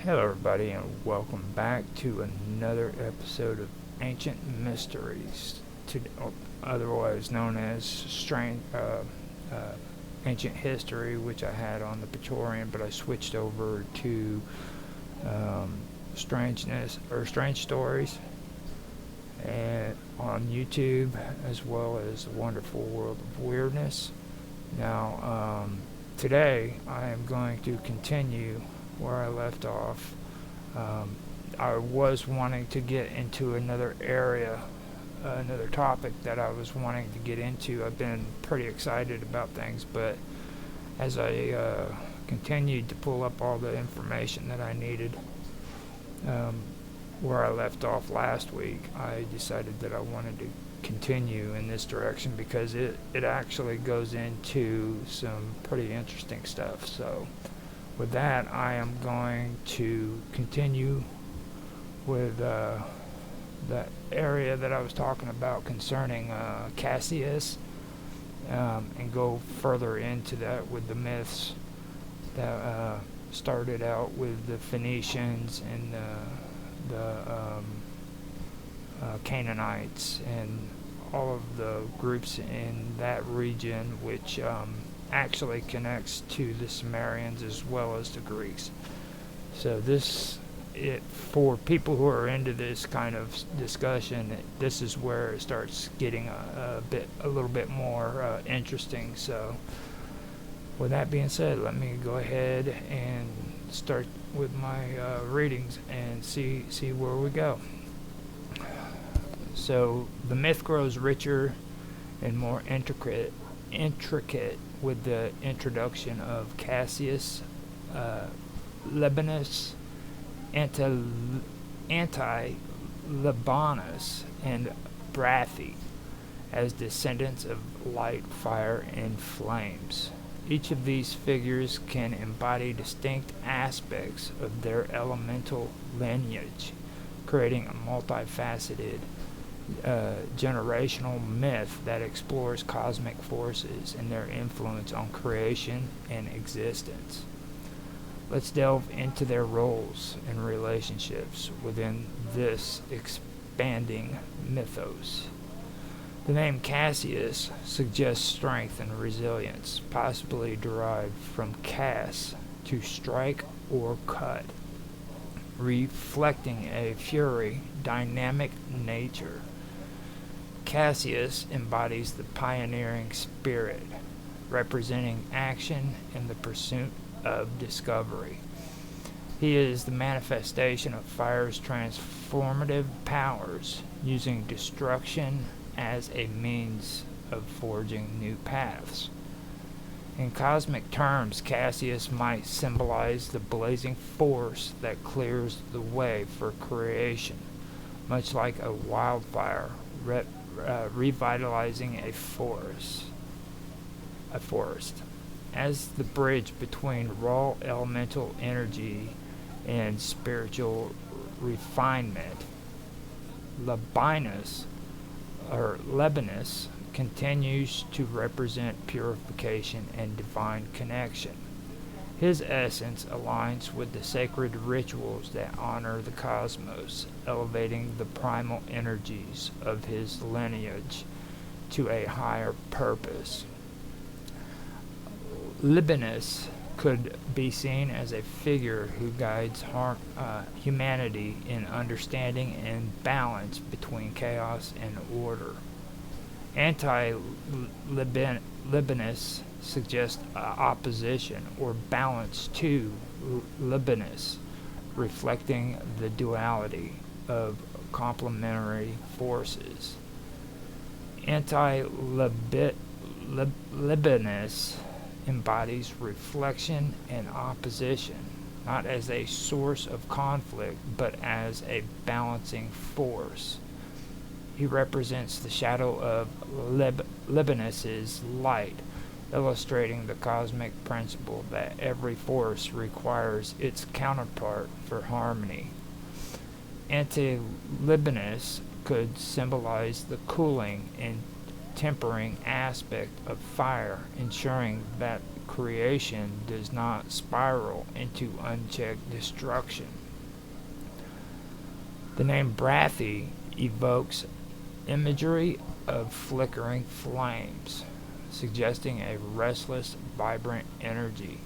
Hello, everybody, and welcome back to another episode of Ancient Mysteries, otherwise known as Ancient History, which I had on the Praetorian, but I switched over to Strangeness or Strange Stories, and on YouTube, as well as the Wonderful World of Weirdness. Now, today I am going to continue where I left off. I was wanting to get into another area, another topic that I was wanting to get into. I've been pretty excited about things, but as I continued to pull up all the information that I needed, where I left off last week, I decided that I wanted to continue in this direction because it actually goes into some pretty interesting stuff. So with that, I am going to continue with the area that I was talking about concerning Cassius, and go further into that with the myths that started out with the Phoenicians and the Canaanites and all of the groups in that region, which actually connects to the Sumerians as well as the Greeks. So for people who are into this kind of discussion, this is where it starts getting a little bit more interesting. So with that being said, let me go ahead and start with my readings and see where we go. So the myth grows richer and more intricate with the introduction of Cassius, Lebanus, Anti-Libanus, and Brathi as descendants of light, fire, and flames. Each of these figures can embody distinct aspects of their elemental lineage, creating a multifaceted generational myth that explores cosmic forces and their influence on creation and existence. Let's delve into their roles and relationships within this expanding mythos. The name Cassius suggests strength and resilience, possibly derived from Cass, to strike or cut, reflecting a fury, dynamic nature. Cassius embodies the pioneering spirit, representing action and the pursuit of discovery. He is the manifestation of fire's transformative powers, using destruction as a means of forging new paths. In cosmic terms, Cassius might symbolize the blazing force that clears the way for creation, much like a wildfire revitalizing a forest. As the bridge between raw elemental energy and spiritual refinement, Lebanus continues to represent purification and divine connection. His essence aligns with the sacred rituals that honor the cosmos, elevating the primal energies of his lineage to a higher purpose. Libanus could be seen as a figure who guides humanity in understanding and balance between chaos and order. Anti-Libanus suggests opposition or balance to Libanus, reflecting the duality of complementary forces. Anti-Libanus embodies reflection and opposition, not as a source of conflict, but as a balancing force. He represents the shadow of Libanus's light, illustrating the cosmic principle that every force requires its counterpart for harmony. Anti-Libanus could symbolize the cooling and tempering aspect of fire, ensuring that creation does not spiral into unchecked destruction. The name Brathy evokes imagery of flickering flames, suggesting a restless, vibrant energy.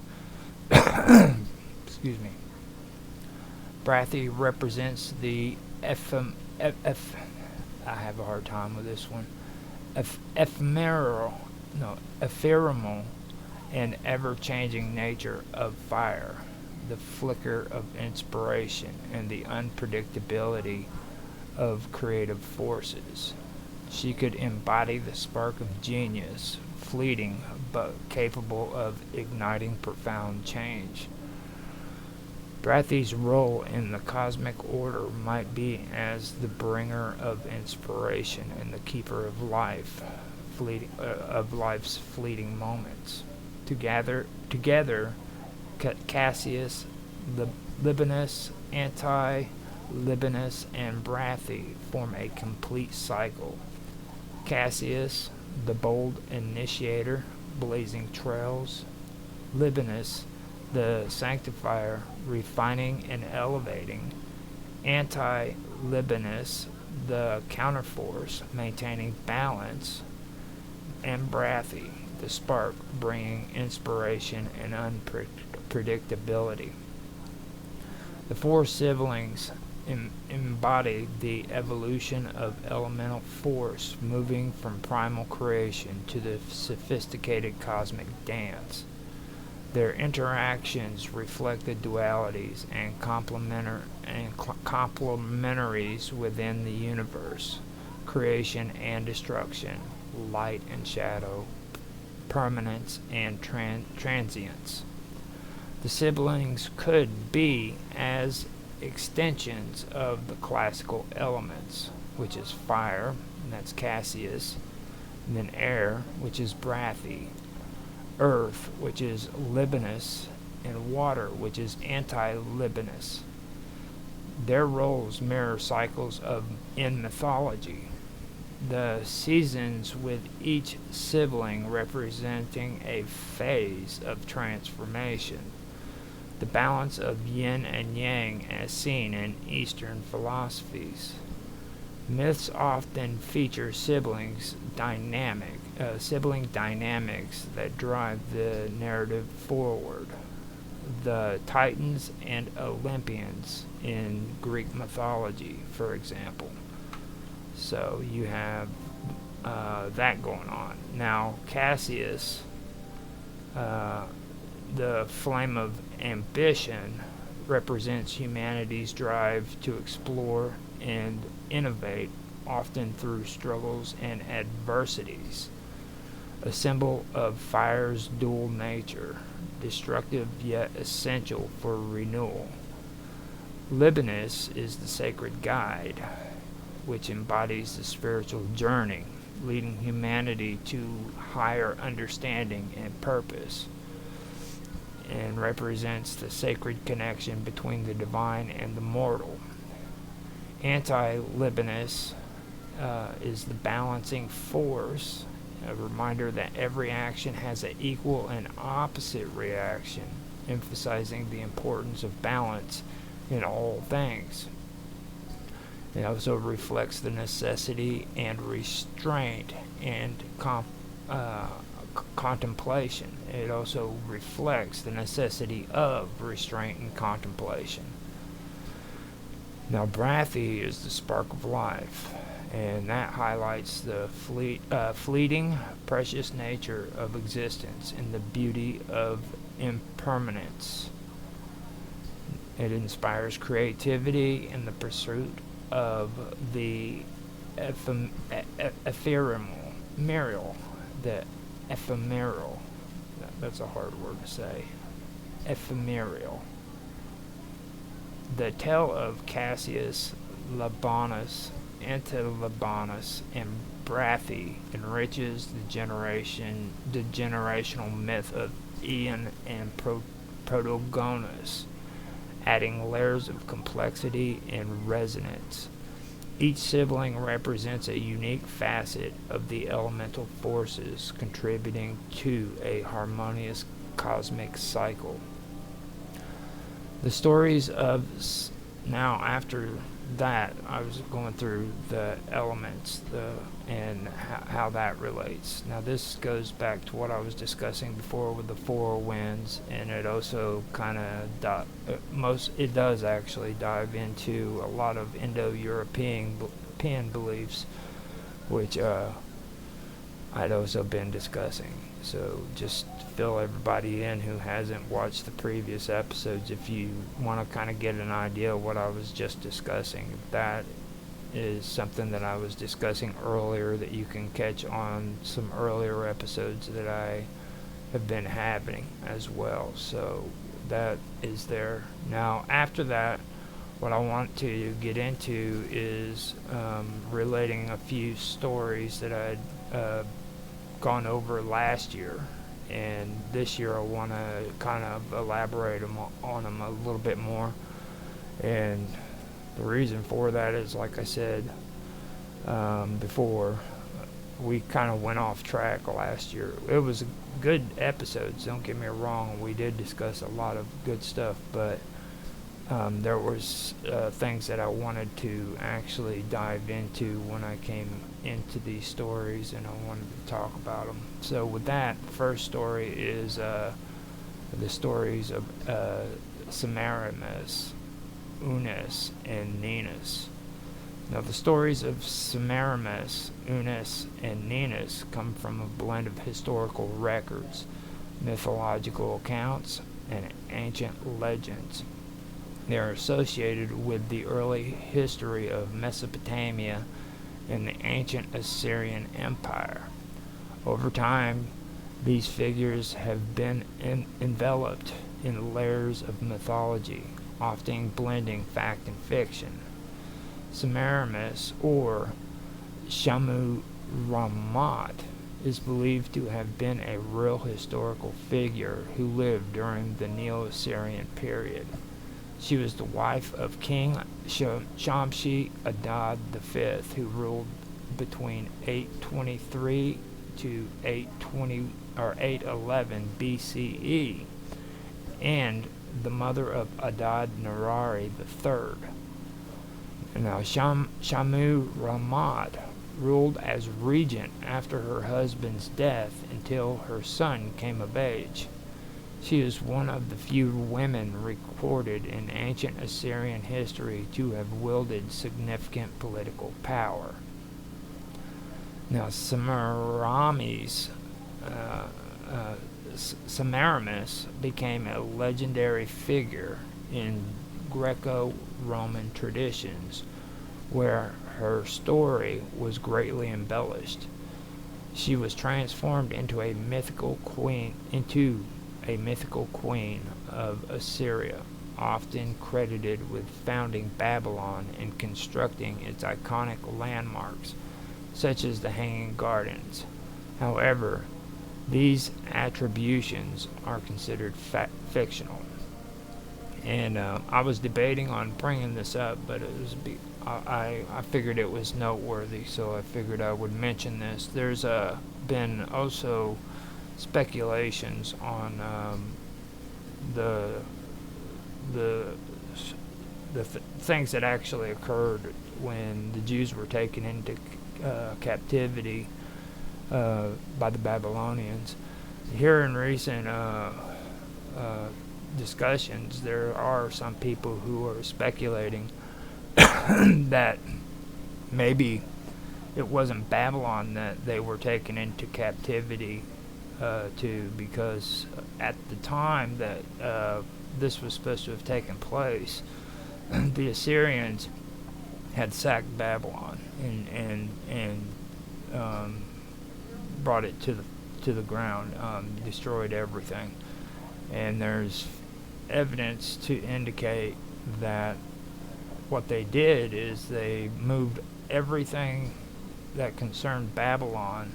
Excuse me. Brathy represents the I have a hard time with this one. Ephemeral and ever-changing nature of fire, the flicker of inspiration, and the unpredictability of creative forces. She could embody the spark of genius, fleeting but capable of igniting profound change. Brathy's role in the cosmic order might be as the bringer of inspiration and the keeper of life, of life's fleeting moments. Together, Cassius, Libinus, Anti-Libinus, and Brathy form a complete cycle. Cassius, the bold initiator, blazing trails. Libinus, the sanctifier, refining and elevating. Anti-Libinus, the counterforce, maintaining balance. And Brathy, the spark, bringing inspiration and unpredictability. The four siblings embody the evolution of elemental force, moving from primal creation to the sophisticated cosmic dance. Their interactions reflect the dualities and complementaries within the universe, creation and destruction, light and shadow, permanence and transience. The siblings could be as extensions of the classical elements, which is fire, and that's Cassius, and then air, which is Brathy, earth, which is Libinus, and water, which is Anti-Libinus. Their roles mirror cycles in mythology. The seasons with each sibling representing a phase of transformation. The balance of yin and yang as seen in Eastern philosophies. Myths often feature sibling dynamics that drive the narrative forward. The Titans and Olympians in Greek mythology, for example. So you have that going on. Now, Cassius, the flame of ambition, represents humanity's drive to explore and innovate, often through struggles and adversities. A symbol of fire's dual nature, destructive yet essential for renewal. Libinus is the sacred guide, which embodies the spiritual journey, leading humanity to higher understanding and purpose, and represents the sacred connection between the divine and the mortal. Anti-Libinus is the balancing force, a reminder that every action has an equal and opposite reaction, emphasizing the importance of balance in all things. It also reflects the necessity and restraint and contemplation. It also reflects the necessity of restraint and contemplation. Now, Brathy is the spark of life, and that highlights the fleeting, precious nature of existence and the beauty of impermanence. It inspires creativity in the pursuit of the ephemeral, that's a hard word to say, ephemeral. The tale of Cassius, Labanus, Anti-Labanus, and Brathy enriches the generational myth of Ian and Protagonus, adding layers of complexity and resonance. Each sibling represents a unique facet of the elemental forces, contributing to a harmonious cosmic cycle. The stories of now after that, I was going through the elements, and how that relates. Now this goes back to what I was discussing before with the four winds, and it also kind of it does actually dive into a lot of Indo-European beliefs, which I'd also been discussing. So just fill everybody in who hasn't watched the previous episodes, if you want to kind of get an idea of what I was just discussing. That is something that I was discussing earlier that you can catch on some earlier episodes that I have been having as well. So that is there. Now after that, what I want to get into is relating a few stories that I'd gone over last year, and this year I want to kind of elaborate on them a little bit more. And the reason for that is, like I said before, we kind of went off track last year. It was good episodes, don't get me wrong, we did discuss a lot of good stuff, but there was things that I wanted to actually dive into when I came into these stories, and I wanted to talk about them. So with that, the first story is the stories of Semiramis, Unis, and Ninus. Now the stories of Semiramis, Unis, and Ninus come from a blend of historical records, mythological accounts, and ancient legends. They are associated with the early history of Mesopotamia and the ancient Assyrian Empire. Over time, these figures have been enveloped in layers of mythology, often blending fact and fiction. Semiramis, or Shamu Ramat, is believed to have been a real historical figure who lived during the Neo-Assyrian period. She was the wife of King Shamshi Adad V, who ruled between 823 to 811 BCE, and the mother of Adad Nirari III. Now Shamu Ramat ruled as regent after her husband's death until her son came of age. She is one of the few women recorded in ancient Assyrian history to have wielded significant political power. Now, Semiramis became a legendary figure in Greco-Roman traditions, where her story was greatly embellished. She was transformed into a mythical queen of Assyria, often credited with founding Babylon and constructing its iconic landmarks, such as the Hanging Gardens. However, these attributions are considered fictional. And I was debating on bringing this up, but I figured it was noteworthy, so I figured I would mention this. There's been also speculations on the things that actually occurred when the Jews were taken into captivity by the Babylonians. Here in recent discussions, there are some people who are speculating that maybe it wasn't Babylon that they were taken into captivity to, because at the time that this was supposed to have taken place, the Assyrians had sacked Babylon and brought it to the ground, destroyed everything. And there's evidence to indicate that what they did is they moved everything that concerned Babylon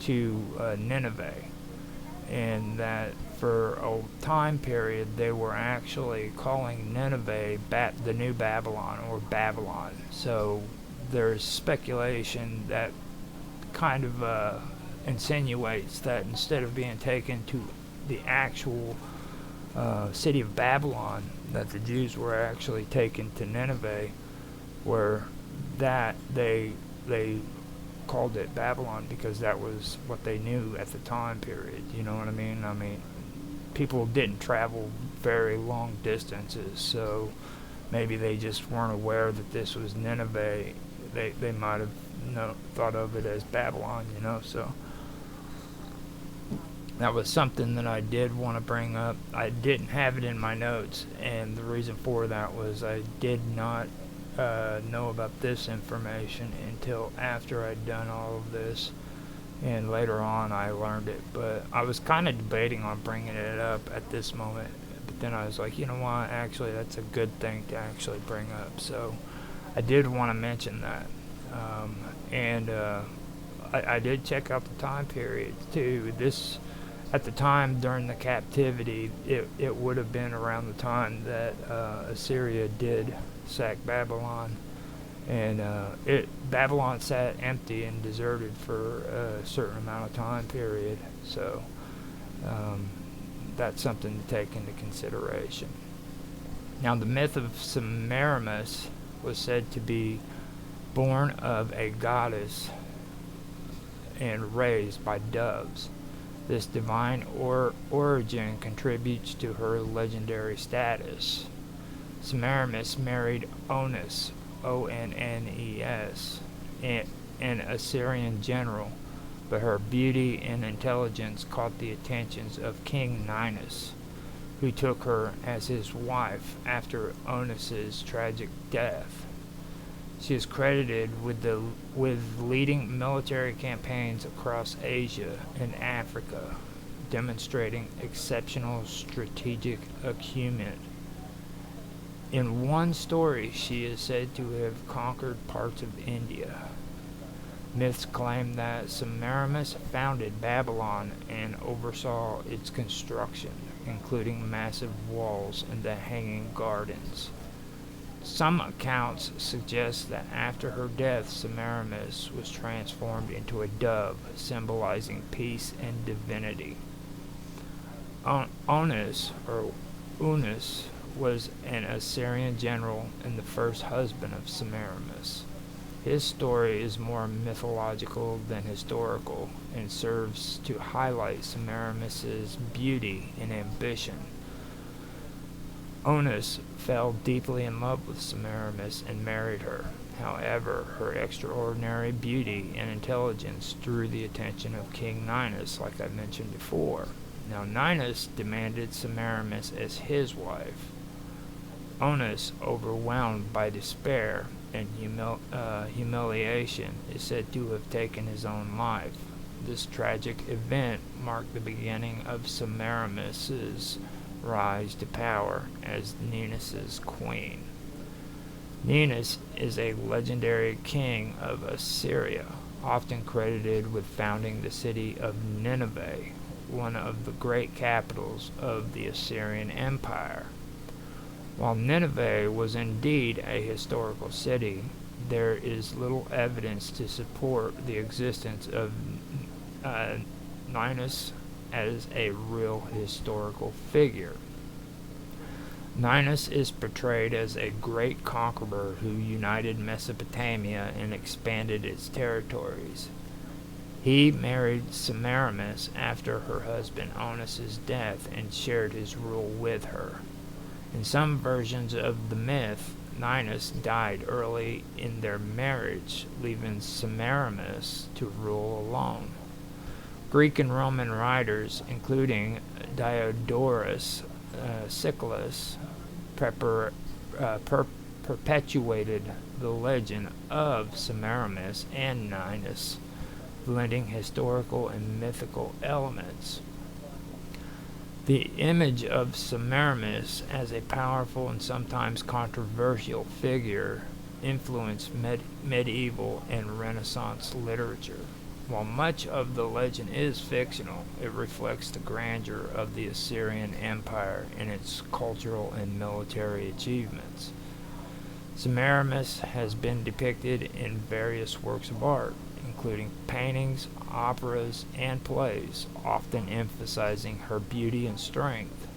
to Nineveh, and that for a time period they were actually calling Nineveh the New Babylon, or Babylon. So there's speculation that kind of insinuates that instead of being taken to the actual city of Babylon that the Jews were actually taken to Nineveh, where that they called it Babylon because that was what they knew at the time period. You know what I mean? I mean, people didn't travel very long distances, so maybe they just weren't aware that this was Nineveh. They might have thought of it as Babylon, you know. So that was something that I did want to bring up. I didn't have it in my notes, and the reason for that was I did not know about this information until after I'd done all of this, and later on I learned it. But I was kind of debating on bringing it up at this moment, but then I was like, you know what, actually that's a good thing to actually bring up. So I did want to mention that. I did check out the time period too. This, at the time during the captivity, it would have been around the time that Assyria did sack Babylon, and Babylon sat empty and deserted for a certain amount of time period. So that's something to take into consideration. Now, the myth of Semiramis was said to be born of a goddess and raised by doves. This divine origin contributes to her legendary status. Semiramis married Onnes, Onnes, an Assyrian general, but her beauty and intelligence caught the attentions of King Ninus, who took her as his wife after Onnes's tragic death. She is credited with leading military campaigns across Asia and Africa, demonstrating exceptional strategic acumen. In one story, she is said to have conquered parts of India. Myths claim that Semiramis founded Babylon and oversaw its construction, including massive walls and the Hanging Gardens. Some accounts suggest that after her death, Semiramis was transformed into a dove, symbolizing peace and divinity. Onnes, or Unis, was an Assyrian general and the first husband of Semiramis. His story is more mythological than historical and serves to highlight Semiramis's beauty and ambition. Onnes fell deeply in love with Semiramis and married her. However, her extraordinary beauty and intelligence drew the attention of King Ninus, like I mentioned before. Now, Ninus demanded Semiramis as his wife. Onnes, overwhelmed by despair and humiliation, is said to have taken his own life. This tragic event marked the beginning of Semiramis's rise to power as Ninus's queen. Ninus is a legendary king of Assyria, often credited with founding the city of Nineveh, one of the great capitals of the Assyrian Empire. While Nineveh was indeed a historical city, there is little evidence to support the existence of Ninus as a real historical figure. Ninus is portrayed as a great conqueror who united Mesopotamia and expanded its territories. He married Semiramis after her husband Onnes's death and shared his rule with her. In some versions of the myth, Ninus died early in their marriage, leaving Semiramis to rule alone. Greek and Roman writers, including Diodorus Siculus, perpetuated the legend of Semiramis and Ninus, blending historical and mythical elements. The image of Semiramis as a powerful and sometimes controversial figure influenced medieval and Renaissance literature. While much of the legend is fictional, it reflects the grandeur of the Assyrian Empire and its cultural and military achievements. Semiramis has been depicted in various works of art, including paintings, operas, and plays, often emphasizing her beauty and strength.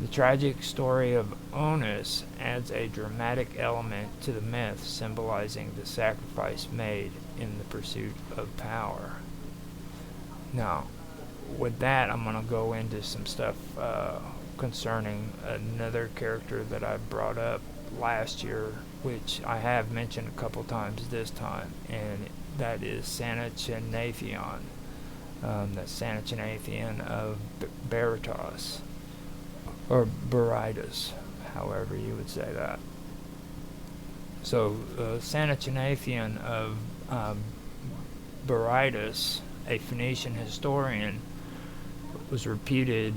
The tragic story of Onus adds a dramatic element to the myth, symbolizing the sacrifice made in the pursuit of power. Now, with that, I'm going to go into some stuff concerning another character that I brought up last year, which I have mentioned a couple times this time, and that is Sanachinathion. That's Sanachinathion of Baratos, or Berytus, however you would say that. So, Sanachinathion of Berytus, a Phoenician historian, was reputedly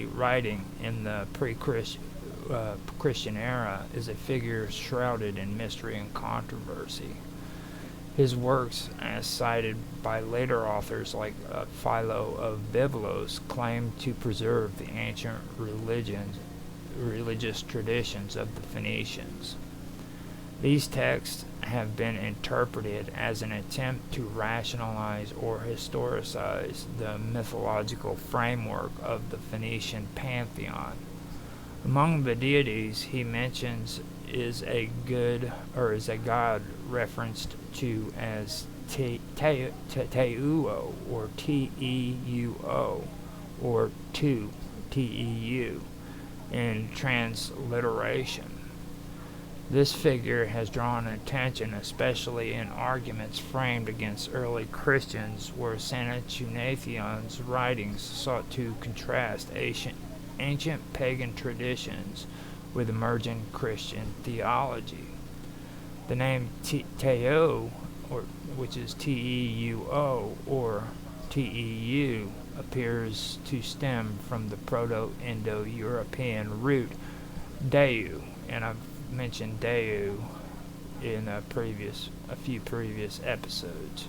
writing in the pre-Christian era, is a figure shrouded in mystery and controversy. His works, as cited by later authors like Philo of Byblos, claim to preserve the ancient religious traditions of the Phoenicians. These texts have been interpreted as an attempt to rationalize or historicize the mythological framework of the Phoenician pantheon. Among the deities he mentions is a god referenced to as Teuo, or T-E-U-O, or Tu, T-E-U, in transliteration. This figure has drawn attention, especially in arguments framed against early Christians, where Sanachinathian's writings sought to contrast ancient pagan traditions with emerging Christian theology. The name Teo, which is T-E-U-O, or T-E-U, appears to stem from the Proto-Indo-European root Deu, and I've mentioned Deu in a few previous episodes,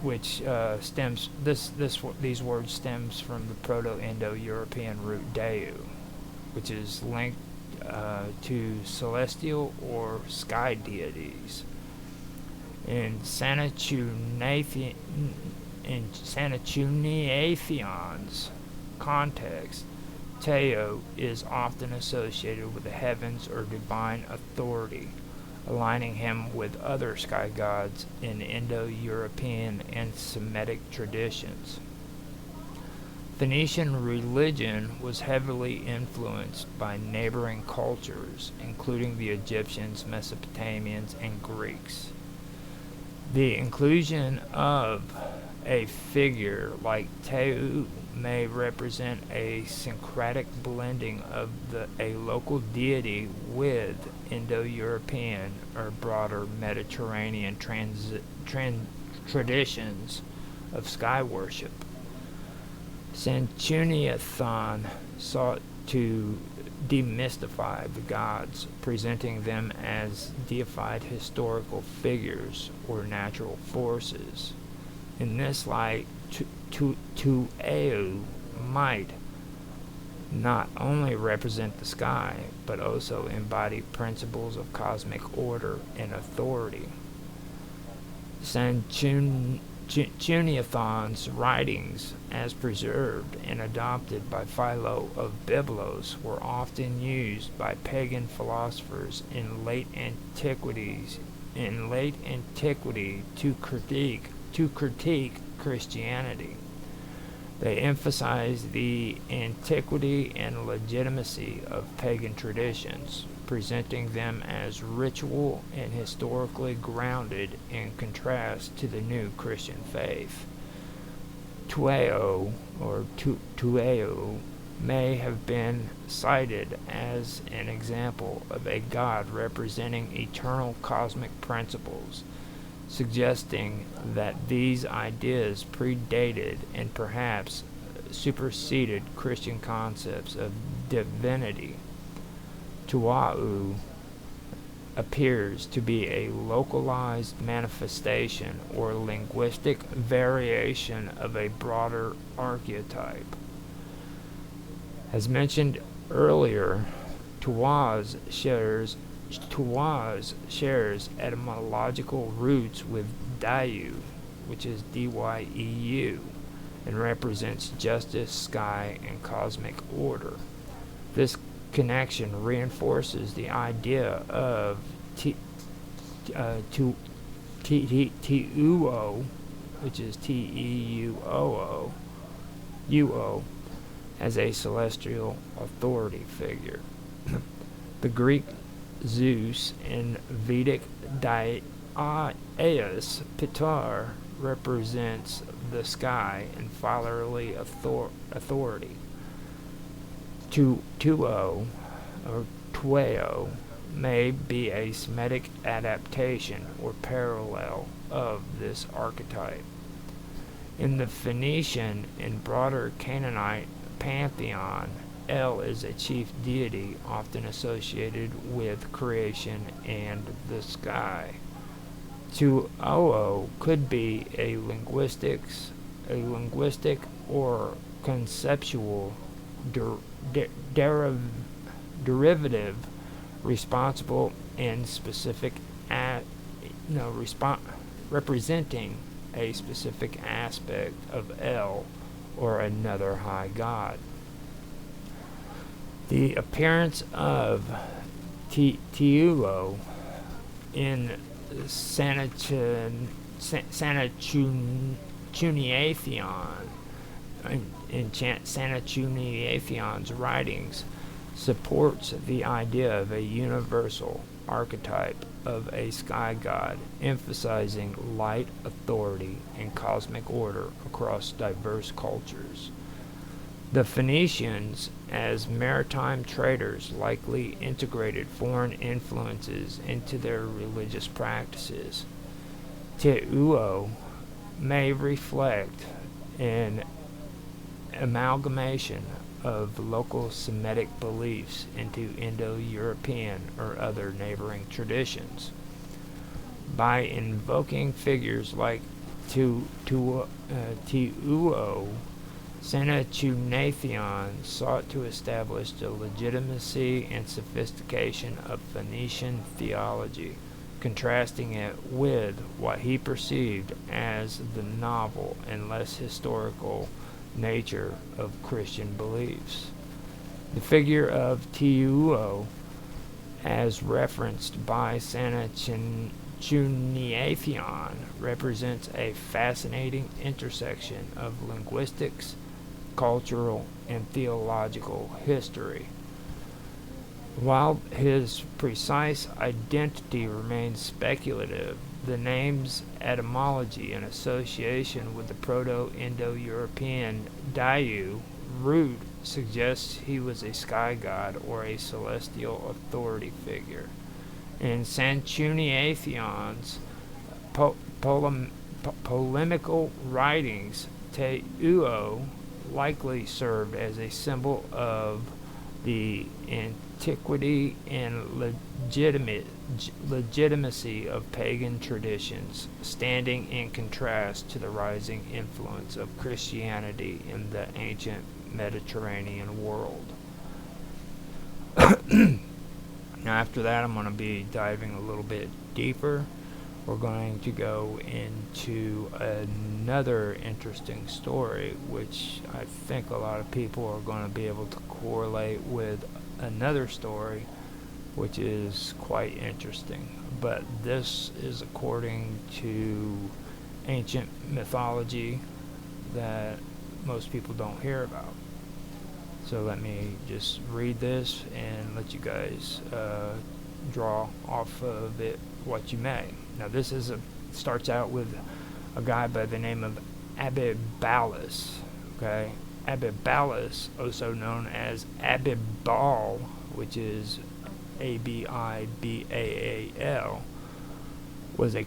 which these words stems from the Proto-Indo-European root Deu, which is linked to celestial or sky deities. In Sanachinathian's context, Teo is often associated with the heavens or divine authority, aligning him with other sky gods in Indo-European and Semitic traditions. Phoenician religion was heavily influenced by neighboring cultures, including the Egyptians, Mesopotamians, and Greeks. The inclusion of a figure like Teu may represent a syncretic blending of a local deity with Indo-European or broader Mediterranean traditions of sky worship. Sanchuniathon sought to demystify the gods, presenting them as deified historical figures or natural forces. In this light, Tueu might not only represent the sky, but also embody principles of cosmic order and authority. Sanchuniathon's writings, as preserved and adopted by Philo of Byblos, were often used by pagan philosophers in late antiquity to critique Christianity. They emphasize the antiquity and legitimacy of pagan traditions, presenting them as ritual and historically grounded in contrast to the new Christian faith. Tueo, or Tueo, may have been cited as an example of a god representing eternal cosmic principles, suggesting that these ideas predated and perhaps superseded Christian concepts of divinity. Tuau appears to be a localized manifestation or linguistic variation of a broader archetype. As mentioned earlier, Tuaz shares Tuaz shares etymological roots with Dyu, which is Dyeu, and represents justice, sky, and cosmic order. This connection reinforces the idea of Tuo, which is Teuo, as a celestial authority figure. The Greek Zeus and Vedic Dyaus Pitar represents the sky and fatherly authority. Tuo or Tueo may be a Semitic adaptation or parallel of this archetype. In the Phoenician and broader Canaanite pantheon, El is a chief deity often associated with creation and the sky. Tuo could be a linguistic or conceptual derivative responsible and specific representing a specific aspect of El or another high god. The appearance of Teuo in Sanachuniatheon in Sanachuniatheon's writings supports the idea of a universal archetype of a sky god, emphasizing light, authority, and cosmic order across diverse cultures. The Phoenicians, as maritime traders, likely integrated foreign influences into their religious practices. Teuo may reflect an amalgamation of local Semitic beliefs into Indo-European or other neighboring traditions. By invoking figures like Teuo, Sanachuniatheon sought to establish the legitimacy and sophistication of Phoenician theology, contrasting it with what he perceived as the novel and less historical nature of Christian beliefs. The figure of Teuo, as referenced by Sanachuniatheon, represents a fascinating intersection of linguistics, cultural, and theological history. While his precise identity remains speculative, the name's etymology and association with the Proto-Indo-European Dyu root suggests he was a sky god or a celestial authority figure. In Sanchuniatheon's polemical writings, Teuo likely served as a symbol of the antiquity and legitimacy of pagan traditions, standing in contrast to the rising influence of Christianity in the ancient Mediterranean world. Now after that, I'm going to be diving a little bit deeper. We're going to go into another interesting story, which I think a lot of people are going to be able to correlate with another story, which is quite interesting. But this is according to ancient mythology that most people don't hear about. So let me just read this and let you guys draw off of it what you may. Now this starts out with a guy by the name of Abibalus. Okay, Abibalus, also known as Abibal, which is Abibaal, was a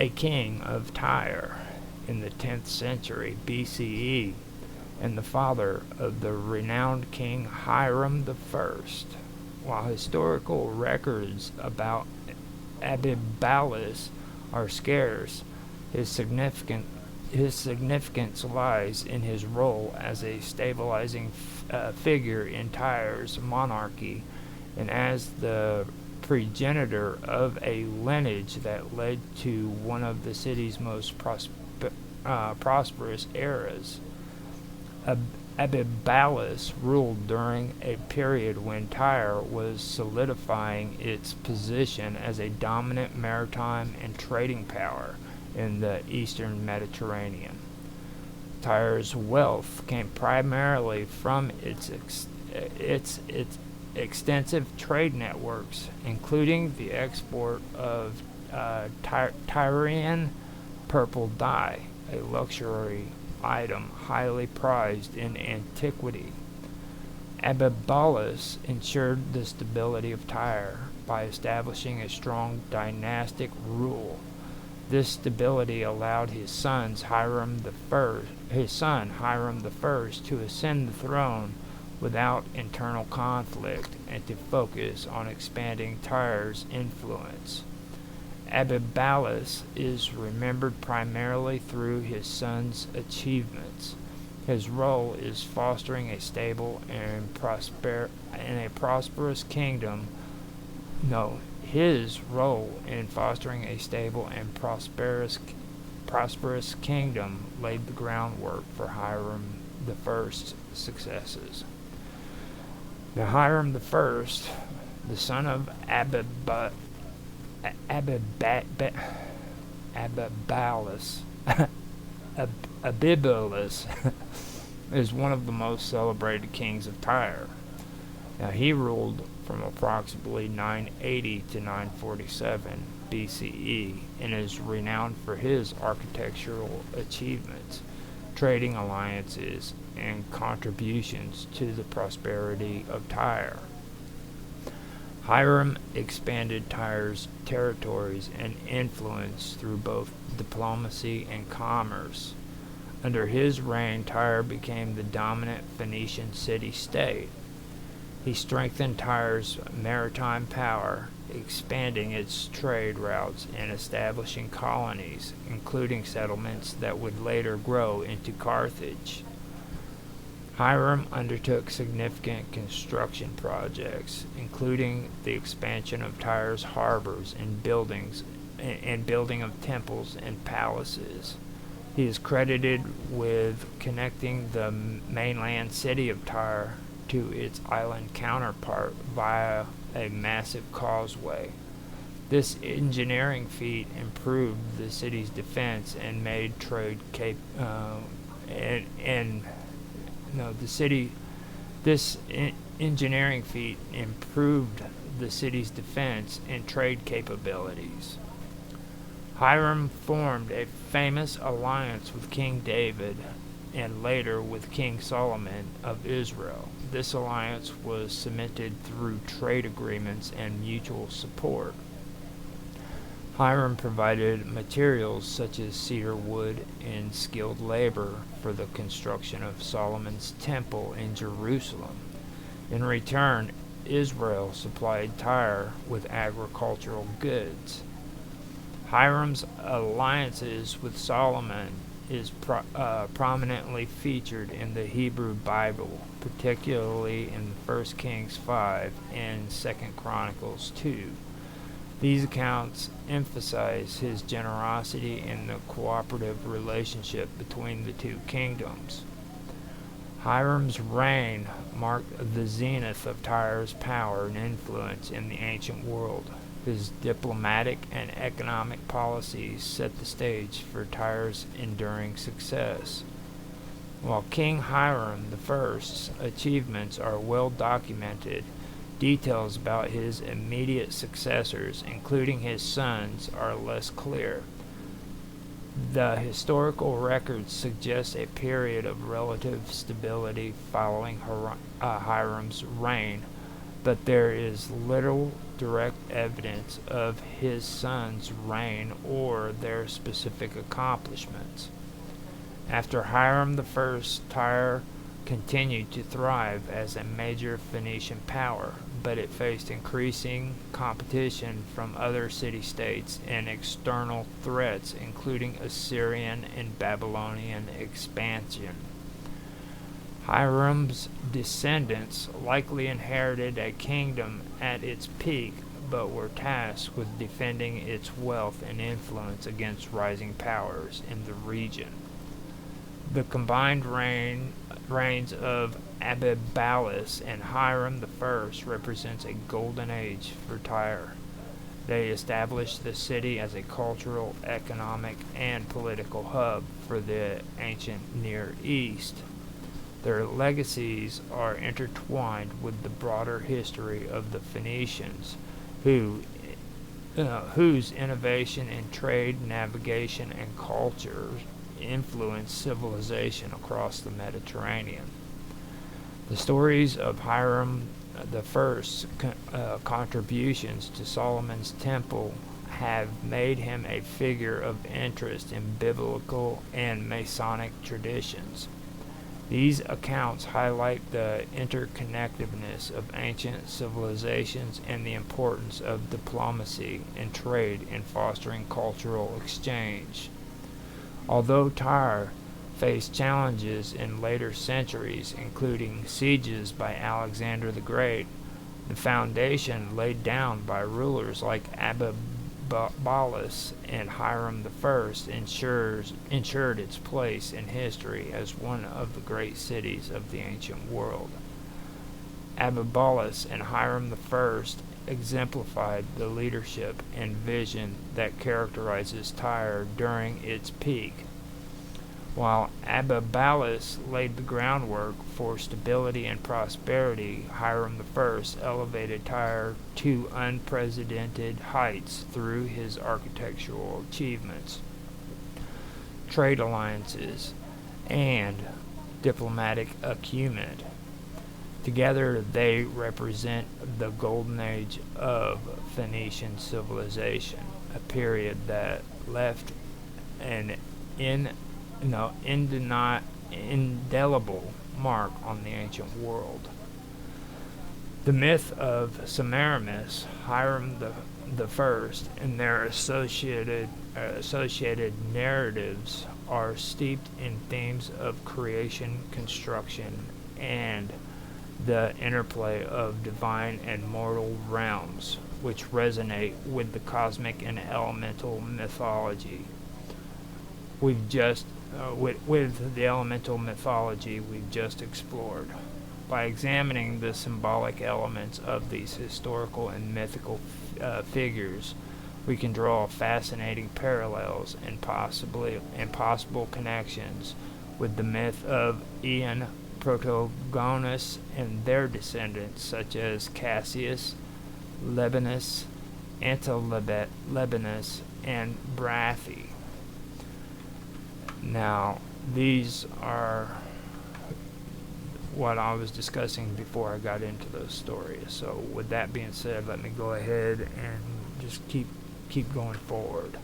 king of Tyre in the 10th century BCE, and the father of the renowned King Hiram I. While historical records about Abibalus are scarce, his significance lies in his role as a stabilizing figure in Tyre's monarchy, and as the progenitor of a lineage that led to one of the city's most prosperous eras. Abibalus ruled during a period when Tyre was solidifying its position as a dominant maritime and trading power in the eastern Mediterranean. Tyre's wealth came primarily from its extensive trade networks, including the export of Tyrian purple dye, a luxury item highly prized in antiquity. Abibalus ensured the stability of Tyre by establishing a strong dynastic rule. This stability allowed his son Hiram I to ascend the throne without internal conflict and to focus on expanding Tyre's influence. Abibalus is remembered primarily through his son's achievements. His role is fostering a stable and prosperous kingdom. His role in fostering a stable and prosperous kingdom laid the groundwork for Hiram I's successes. Now, Hiram I, the son of Abibalus, Abibalus is one of the most celebrated kings of Tyre. Now, he ruled from approximately 980 to 947 BCE and is renowned for his architectural achievements, trading alliances, and contributions to the prosperity of Tyre. Hiram expanded Tyre's territories and influence through both diplomacy and commerce. Under his reign, Tyre became the dominant Phoenician city-state. He strengthened Tyre's maritime power, expanding its trade routes and establishing colonies, including settlements that would later grow into Carthage. Hiram undertook significant construction projects, including the expansion of Tyre's harbors and building of temples and palaces. He is credited with connecting the mainland city of Tyre to its island counterpart via a massive causeway. This engineering feat improved the city's defense and made trade engineering feat improved the city's defense and trade capabilities. Hiram formed a famous alliance with King David and later with King Solomon of Israel. This alliance was cemented through trade agreements and mutual support. Hiram provided materials such as cedar wood and skilled labor for the construction of Solomon's temple in Jerusalem. In return, Israel supplied Tyre with agricultural goods. Hiram's alliances with Solomon is prominently featured in the Hebrew Bible, particularly in 1 Kings 5 and 2 Chronicles 2. These accounts emphasize his generosity in the cooperative relationship between the two kingdoms. Hiram's reign marked the zenith of Tyre's power and influence in the ancient world. His diplomatic and economic policies set the stage for Tyre's enduring success. While King Hiram I's achievements are well documented, details about his immediate successors, including his sons, are less clear. The historical records suggest a period of relative stability following Hiram's reign, but there is little direct evidence of his son's reign or their specific accomplishments. After Hiram I, Tyre continued to thrive as a major Phoenician power, but it faced increasing competition from other city-states and external threats, including Assyrian and Babylonian expansion. Hiram's descendants likely inherited a kingdom at its peak, but were tasked with defending its wealth and influence against rising powers in the region. The combined reigns of Abibalus and Hiram I represents a golden age for Tyre. They established the city as a cultural, economic, and political hub for the ancient Near East. Their legacies are intertwined with the broader history of the Phoenicians, whose innovation in trade, navigation, and culture influenced civilization across the Mediterranean. The stories of Hiram I's contributions to Solomon's temple have made him a figure of interest in biblical and Masonic traditions. These accounts highlight the interconnectedness of ancient civilizations and the importance of diplomacy and trade in fostering cultural exchange. Although Tyre faced challenges in later centuries, including sieges by Alexander the Great, the foundation laid down by rulers like Abibalus and Hiram I ensured its place in history as one of the great cities of the ancient world. Abibalus and Hiram I exemplified the leadership and vision that characterizes Tyre during its peak. While Abibalus laid the groundwork for stability and prosperity, Hiram I elevated Tyre to unprecedented heights through his architectural achievements, trade alliances, and diplomatic acumen. Together, they represent the golden age of Phoenician civilization, a period that left an indelible mark on the ancient world. The myth of Semiramis, Hiram I, and their associated narratives are steeped in themes of creation, construction, and the interplay of divine and mortal realms, which resonate with the cosmic and elemental mythology. With the elemental mythology we've just explored. By examining the symbolic elements of these historical and mythical figures, we can draw fascinating parallels and possible connections with the myth of Aeon protagonists and their descendants, such as Cassius, Lebanus, Antilebanus, and Brathi. Now, these are what I was discussing before I got into those stories. So with that being said, let me go ahead and just keep going forward.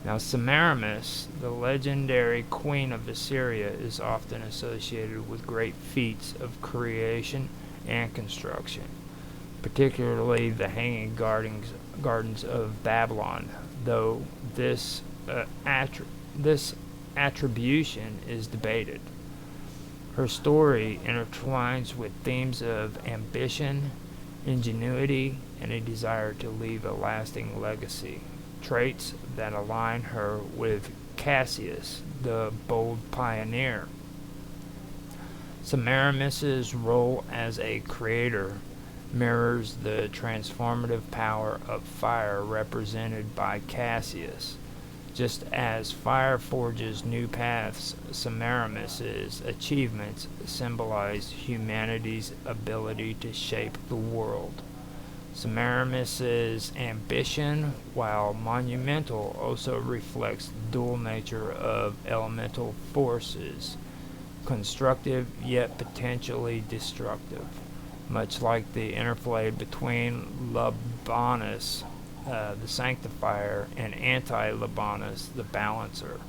Now, Semiramis, the legendary queen of Assyria, is often associated with great feats of creation and construction, particularly the Hanging Gardens of Babylon, though this attribution is debated. Her story intertwines with themes of ambition, ingenuity, and a desire to leave a lasting legacy, traits that align her with Cassius, the bold pioneer. Semiramis's role as a creator mirrors the transformative power of fire represented by Cassius. Just as fire forges new paths, Semiramis's achievements symbolize humanity's ability to shape the world. Semiramis's ambition, while monumental, also reflects the dual nature of elemental forces, constructive yet potentially destructive, much like the interplay between Labanus, the sanctifier, and Anti-Labanus, the balancer.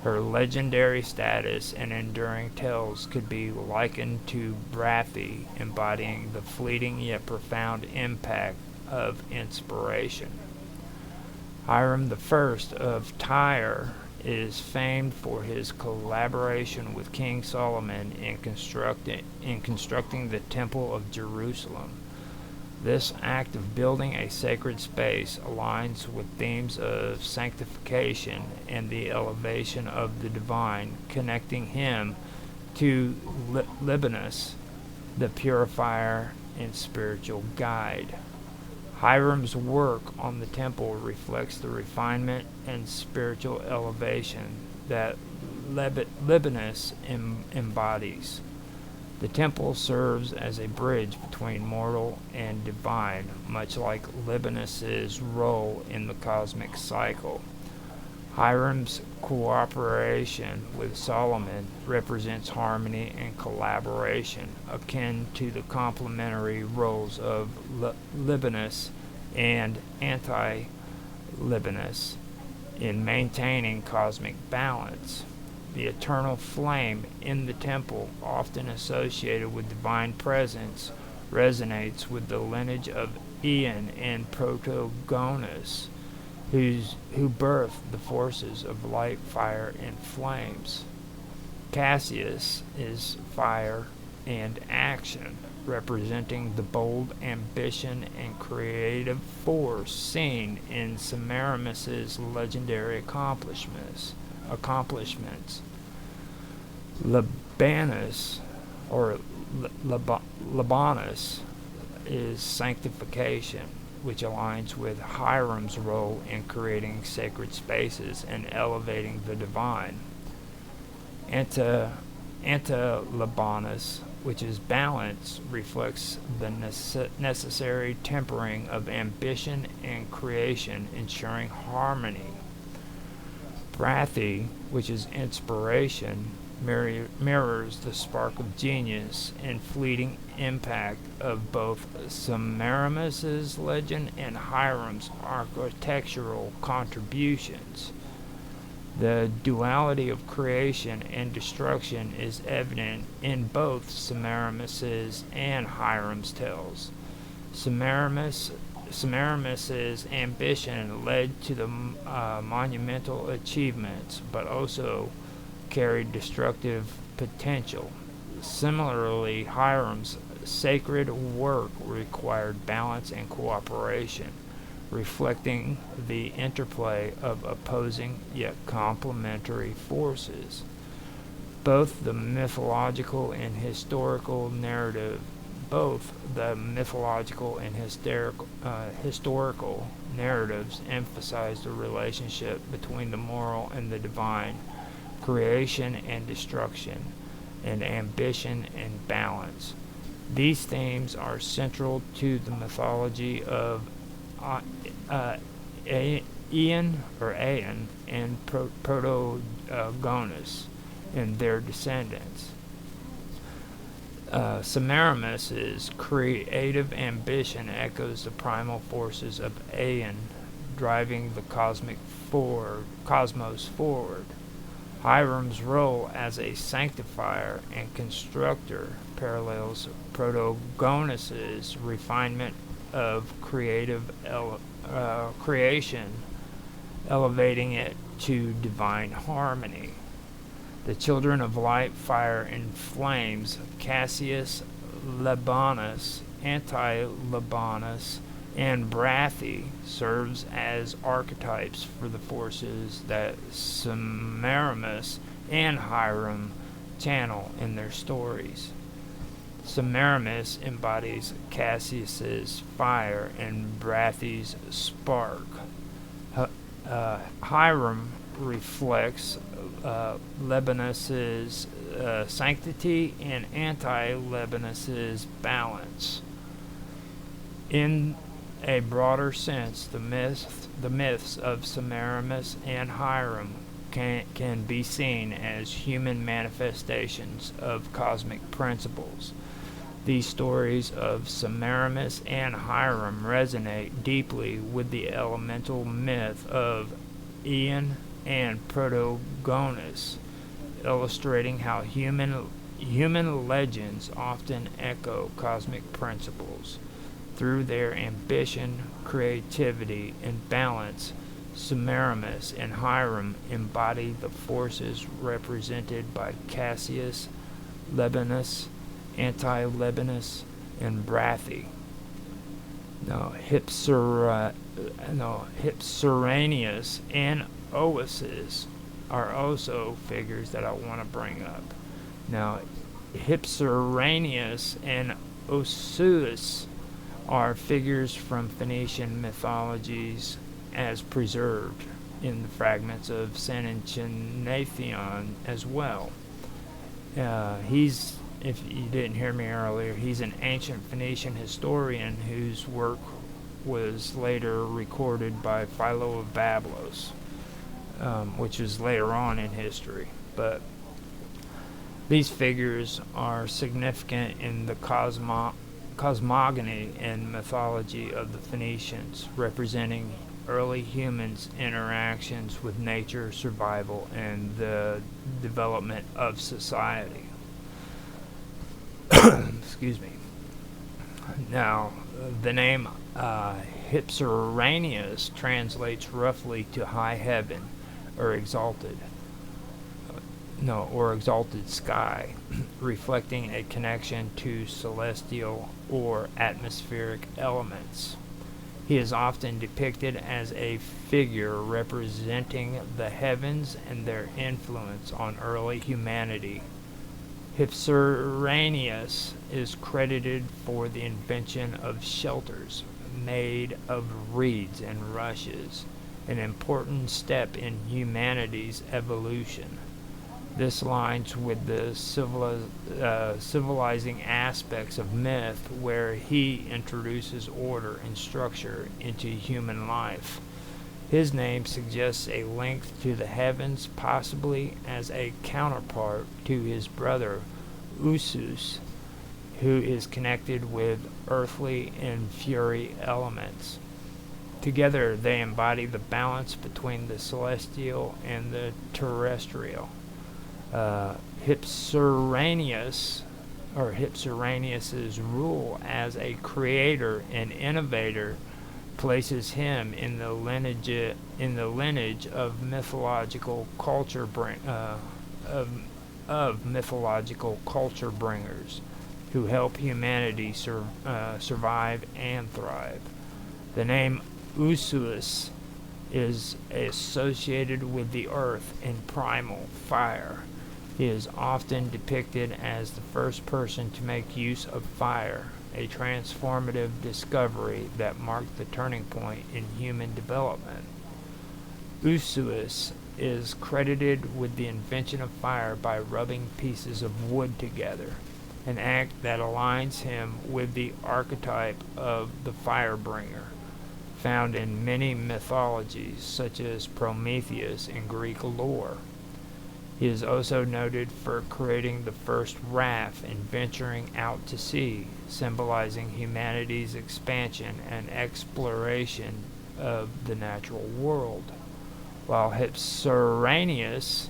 Her legendary status and enduring tales could be likened to Brathi, embodying the fleeting yet profound impact of inspiration. Hiram I of Tyre is famed for his collaboration with King Solomon in constructing the Temple of Jerusalem. This act of building a sacred space aligns with themes of sanctification and the elevation of the divine, connecting him to Libinus, the purifier and spiritual guide. Hiram's work on the temple reflects the refinement and spiritual elevation that Libinus embodies. The temple serves as a bridge between mortal and divine, much like Libinus's role in the cosmic cycle. Hiram's cooperation with Solomon represents harmony and collaboration, akin to the complementary roles of Libinus and anti-Libinus in maintaining cosmic balance. The eternal flame in the temple, often associated with divine presence, resonates with the lineage of Ian and Protagonus, who birthed the forces of light, fire, and flames. Cassius is fire and action, representing the bold ambition and creative force seen in Semiramis's legendary accomplishments. Libanus, or Libanus, is sanctification, which aligns with Hiram's role in creating sacred spaces and elevating the divine. Anti-Libanus, which is balance, reflects the necessary tempering of ambition and creation, ensuring harmony. Brathi, which is inspiration, mirrors the spark of genius and fleeting impact of both Semiramis's legend and Hiram's architectural contributions. The duality of creation and destruction is evident in both Semiramis's and Hiram's tales. Semiramis's ambition led to the monumental achievements, but also carried destructive potential. Similarly, Hiram's sacred work required balance and cooperation, reflecting the interplay of opposing yet complementary forces. Both the mythological and historical narratives emphasize the relationship between the moral and the divine, creation and destruction, and ambition and balance. These themes are central to the mythology of Ian and Protagonus and their descendants. Semiramis's creative ambition echoes the primal forces of Aeon, driving the cosmos forward. Hiram's role as a sanctifier and constructor parallels Protagonus's refinement of creation, elevating it to divine harmony. The children of light, fire, and flames, Cassius, Libanus, Anti-Libanus, and Brathi, serves as archetypes for the forces that Semiramis and Hiram channel in their stories. Semiramis embodies Cassius's fire and Brathi's spark. Hiram reflects Libinus's sanctity and anti-Libinus's balance. In a broader sense, the myths of Semiramis and Hiram can be seen as human manifestations of cosmic principles. These stories of Semiramis and Hiram resonate deeply with the elemental myth of Ian and Protagonus, illustrating how human legends often echo cosmic principles. Through their ambition, creativity, and balance, Semiramis and Hiram embody the forces represented by Cassius, Libinus, Anti-Libinus, and Brathi. Hypsiranius and Oasis are also figures that I want to bring up. Now, Hypsiranius and Osuus are figures from Phoenician mythologies as preserved in the fragments of Senenchnathon as well. If you didn't hear me earlier, he's an ancient Phoenician historian whose work was later recorded by Philo of Bablos, which was later on in history. But these figures are significant in the cosmogony and mythology of the Phoenicians, representing early humans' interactions with nature, survival, and the development of society. Excuse me. Now, the name Hypsiranius translates roughly to high heaven or exalted sky, reflecting a connection to celestial or atmospheric elements. He is often depicted as a figure representing the heavens and their influence on early humanity. Hypsiranius is credited for the invention of shelters made of reeds and rushes, an important step in humanity's evolution. This aligns with the civilizing aspects of myth, where he introduces order and structure into human life. His name suggests a link to the heavens, possibly as a counterpart to his brother Usus, who is connected with earthly and fury elements. Together they embody the balance between the celestial and the terrestrial. Hypsiranius's rule as a creator and innovator places him in the lineage of mythological culture bringers who help humanity survive and thrive. The name Usus is associated with the earth and primal fire. He is often depicted as the first person to make use of fire, a transformative discovery that marked the turning point in human development. Usus is credited with the invention of fire by rubbing pieces of wood together, an act that aligns him with the archetype of the firebringer, found in many mythologies such as Prometheus in Greek lore. He is also noted for creating the first raft and venturing out to sea, symbolizing humanity's expansion and exploration of the natural world. While Hypsiranius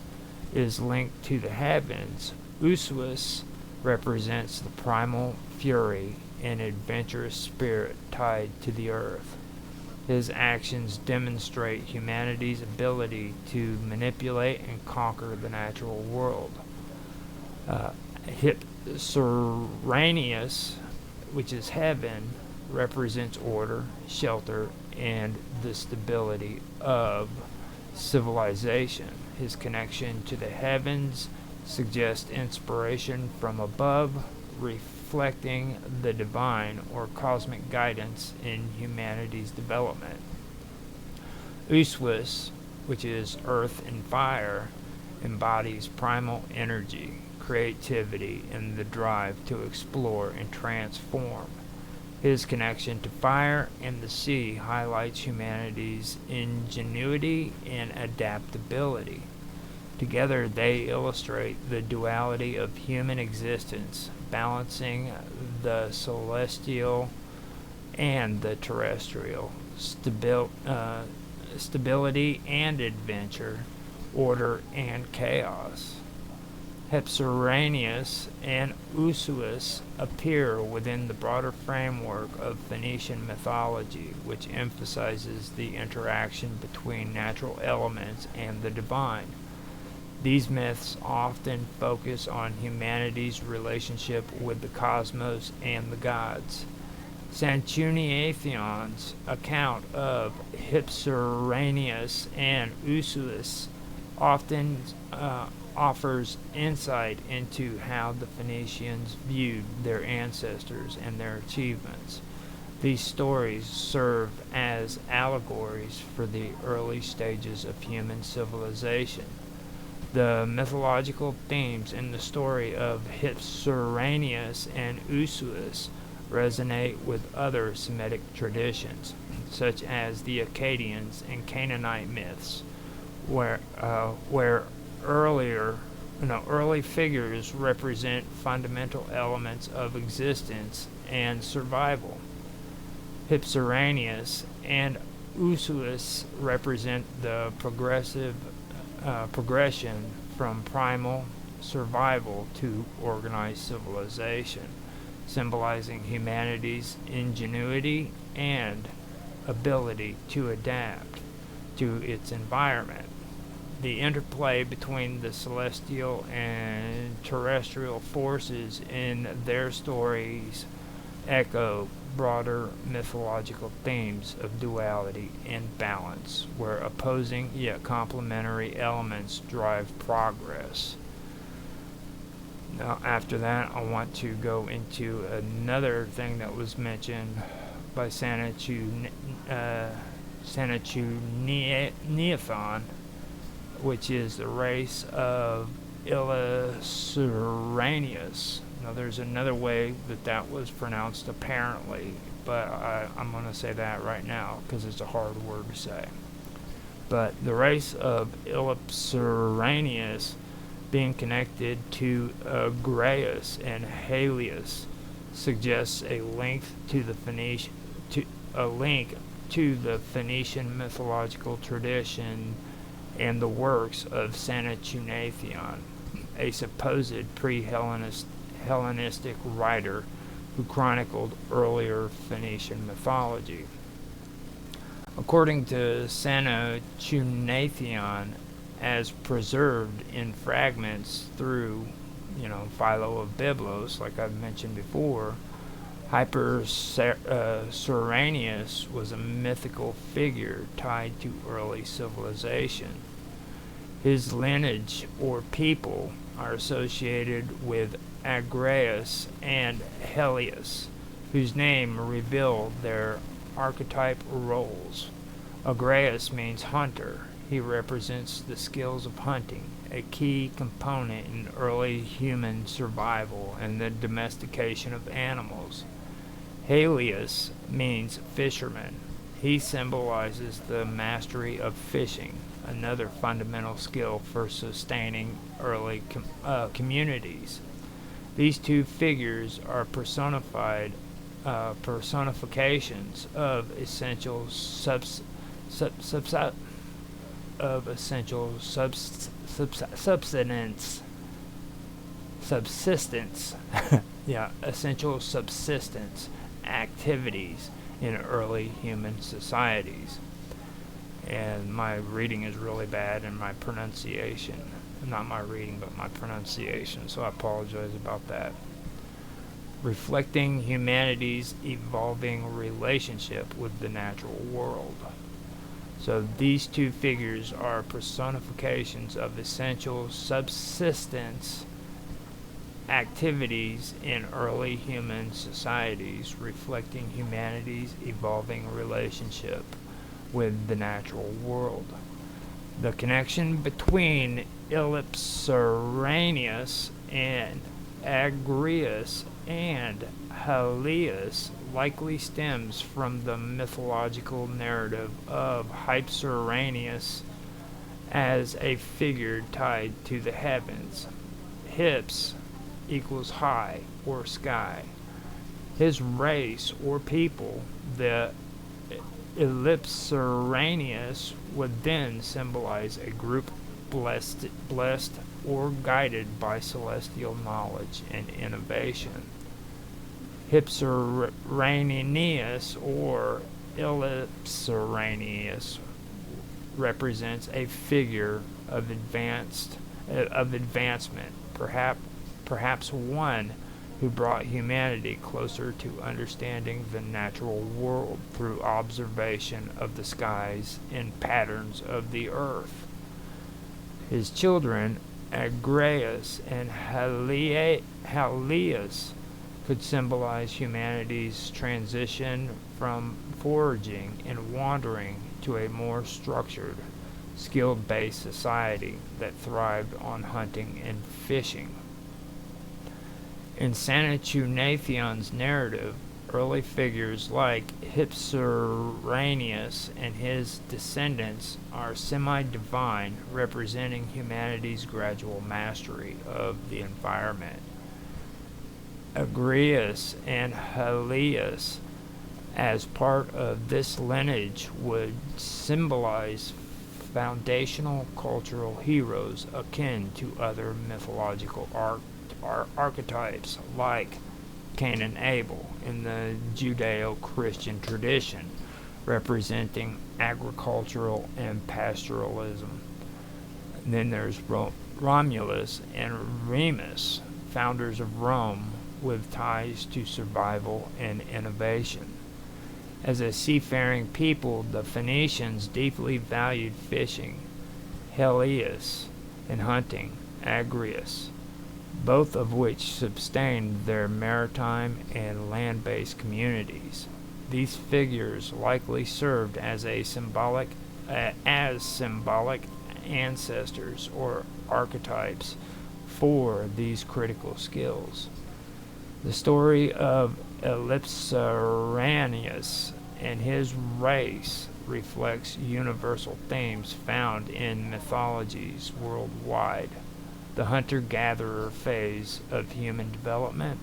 is linked to the heavens, Usus represents the primal fury and adventurous spirit tied to the earth. His actions demonstrate humanity's ability to manipulate and conquer the natural world. Hypsiranius, which is heaven, represents order, shelter, and the stability of civilization. His connection to the heavens suggests inspiration from above, reflecting the divine or cosmic guidance in humanity's development. Usus, which is earth and fire, embodies primal energy, creativity, and the drive to explore and transform. His connection to fire and the sea highlights humanity's ingenuity and adaptability. Together they illustrate the duality of human existence, balancing the celestial and the terrestrial, stability and adventure, order and chaos. Hypsiranius and Usus appear within the broader framework of Phoenician mythology, which emphasizes the interaction between natural elements and the divine. These myths often focus on humanity's relationship with the cosmos and the gods. Sanchuniathon's account of Hypsiranius and Usuus often offers insight into how the Phoenicians viewed their ancestors and their achievements. These stories serve as allegories for the early stages of human civilization. The mythological themes in the story of Hypsiranius and Usuus resonate with other Semitic traditions, such as the Akkadians and Canaanite myths, where early figures represent fundamental elements of existence and survival. Hypsiranius and Usuus represent the progression from primal survival to organized civilization, symbolizing humanity's ingenuity and ability to adapt to its environment. The interplay between the celestial and terrestrial forces in their stories echo broader mythological themes of duality and balance, where opposing yet complementary elements drive progress. Now, after that, I want to go into another thing that was mentioned by Sanchuniathon, which is the race of Ilissuranius. Now, there's another way that was pronounced apparently, but I'm going to say that right now because it's a hard word to say. But the race of Ilissuranius, being connected to Agrias and Halius, suggests a link to the Phoenician mythological tradition and the works of Sanchuniathon, a supposed pre-Hellenistic writer who chronicled earlier Phoenician mythology. According to Sanchuniathon, as preserved in fragments through, Philo of Byblos, like I've mentioned before, Hypsiranius was a mythical figure tied to early civilization. His lineage or people are associated with Agrias and Helios, whose name reveal their archetype roles. Agrias means hunter. He represents the skills of hunting, a key component in early human survival and the domestication of animals. Helios means fisherman. He symbolizes the mastery of fishing, another fundamental skill for sustaining early communities. These two figures are personifications of essential essential subsistence activities in early human societies. And my reading is really bad, and my pronunciation, not my reading, but my pronunciation, so I apologize about that. Reflecting humanity's evolving relationship with the natural world. So these two figures are personifications of essential subsistence activities in early human societies, reflecting humanity's evolving relationship with the natural world. The connection between Ilissuranius and Agrias and Helios likely stems from the mythological narrative of Hypsiranius as a figure tied to the heavens. Hyps equals high or sky. His race or people, the Ilissuranius, would then symbolize a group blessed or guided by celestial knowledge and innovation. Hypsiranius or Ilissuranius represents a figure of advancement, perhaps one who brought humanity closer to understanding the natural world through observation of the skies and patterns of the earth. His children, Agrias and Halias, could symbolize humanity's transition from foraging and wandering to a more structured, skill-based society that thrived on hunting and fishing. In Sanchuniathon's narrative, early figures like Hypsiranius and his descendants are semi-divine, representing humanity's gradual mastery of the environment. Agrias and Halias, as part of this lineage, would symbolize foundational cultural heroes akin to other mythological archetypes like Cain and Abel in the Judeo-Christian tradition, representing agricultural and pastoralism. And then there's Romulus and Remus, founders of Rome, with ties to survival and innovation. As a seafaring people, the Phoenicians deeply valued fishing, Helios, and hunting, Agrias, both of which sustained their maritime and land-based communities. These figures likely served as symbolic ancestors or archetypes for these critical skills. The story of Ellipsiranius and his race reflects universal themes found in mythologies worldwide: the hunter-gatherer phase of human development